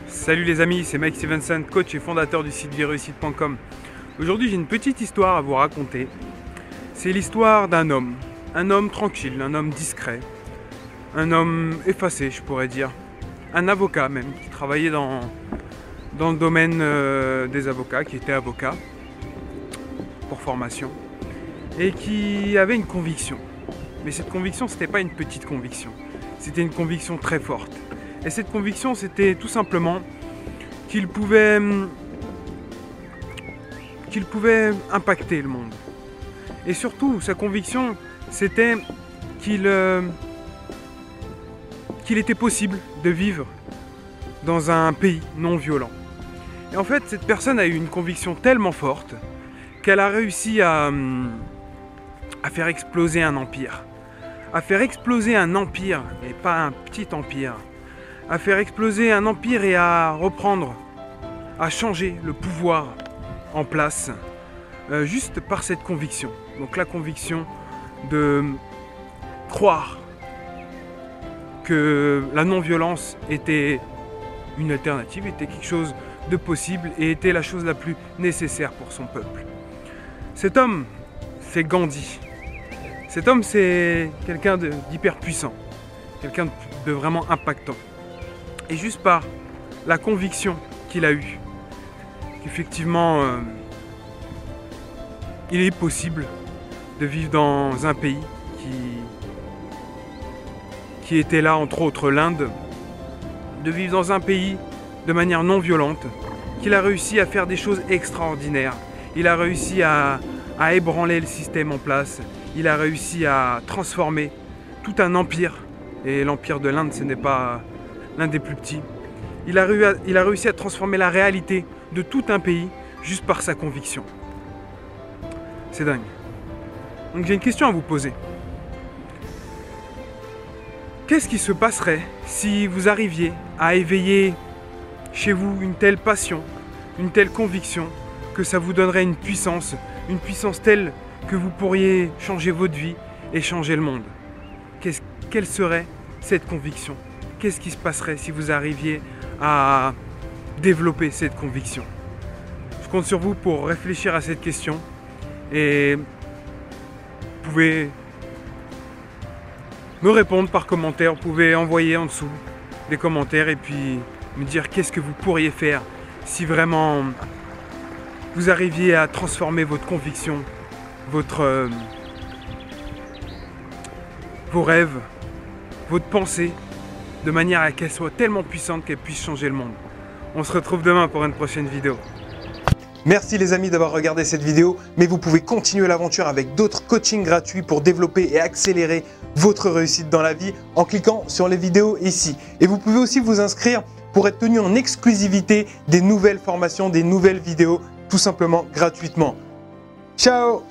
Salut les amis, c'est Mike Stevenson, coach et fondateur du site vireussite.com. Aujourd'hui j'ai une petite histoire à vous raconter. C'est l'histoire d'un homme tranquille, un homme discret, un homme effacé je pourrais dire, un avocat même, qui travaillait dans le domaine des avocats, qui était avocat pour formation et qui avait une conviction. Mais cette conviction c'était pas une petite conviction, c'était une conviction très forte. Et cette conviction, c'était tout simplement qu'il pouvait impacter le monde. Et surtout, sa conviction, c'était qu'il était possible de vivre dans un pays non violent. Et en fait, cette personne a eu une conviction tellement forte qu'elle a réussi à faire exploser un empire. À faire exploser un empire, et pas un petit empire. À faire exploser un empire et à reprendre, à changer le pouvoir en place, juste par cette conviction. Donc la conviction de croire que la non-violence était une alternative, était quelque chose de possible et était la chose la plus nécessaire pour son peuple. Cet homme, c'est Gandhi. Cet homme, c'est quelqu'un d'hyper puissant, quelqu'un de vraiment impactant. Et juste par la conviction qu'il a eue, qu'effectivement, il est possible de vivre dans un pays qui était là, entre autres l'Inde, de vivre dans un pays de manière non violente, qu'il a réussi à faire des choses extraordinaires. Il a réussi à ébranler le système en place, il a réussi à transformer tout un empire, et l'empire de l'Inde, ce n'est pas l'un des plus petits. Il a réussi à transformer la réalité de tout un pays juste par sa conviction. C'est dingue. Donc j'ai une question à vous poser. Qu'est-ce qui se passerait si vous arriviez à éveiller chez vous une telle passion, une telle conviction, que ça vous donnerait une puissance telle que vous pourriez changer votre vie et changer le monde? Quelle serait cette conviction? Qu'est-ce qui se passerait si vous arriviez à développer cette conviction? Je compte sur vous pour réfléchir à cette question et vous pouvez me répondre par commentaire, vous pouvez envoyer en dessous des commentaires et puis me dire qu'est-ce que vous pourriez faire si vraiment vous arriviez à transformer votre conviction, vos rêves, votre pensée, de manière à qu'elle soit tellement puissante qu'elle puisse changer le monde. On se retrouve demain pour une prochaine vidéo. Merci les amis d'avoir regardé cette vidéo, mais vous pouvez continuer l'aventure avec d'autres coachings gratuits pour développer et accélérer votre réussite dans la vie en cliquant sur les vidéos ici. Et vous pouvez aussi vous inscrire pour être tenu en exclusivité des nouvelles formations, des nouvelles vidéos, tout simplement gratuitement. Ciao!